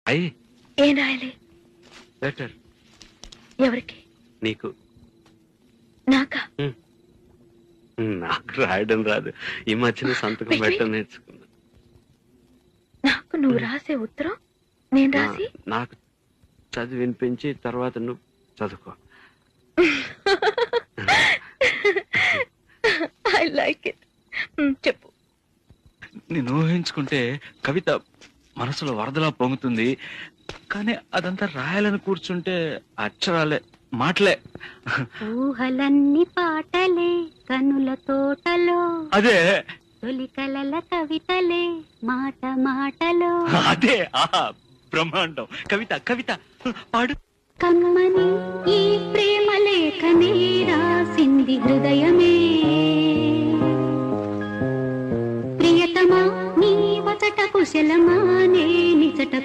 అయ్యి ఏం రాయాలి? లెటర్. ఎవరికి? నీకు. నాకా? నాకు రాయడం రాదు. ఈ మధ్యన సంతకం పెట్టడం నేర్చుకున్నా. నాకు నువ్వు రాసే ఉత్తరం నేను రాసి నాకు చదివి వినిపించి తర్వాత నువ్వు చదువుకో. I like it. చెప్పు. నేను ఊహించుకుంటే కవిత మనసులో వరదలా పొంగుతుంది, కానీ అదంతా రాయాలని కూర్చుంటే అక్షరాలే, మాటలే. ఊహలన్నీ పాటలే కనుల తోటలో, అదే తొలి కలల కవితలే మాట మాటలో. అదే బ్రహ్మాండం. కవిత కవిత పాడు. కమ్మని ఈ ప్రేమ లేఖనే రాసింది హృదయమే, ప్రియతమా నీ వచట కుశలమా నే నిచట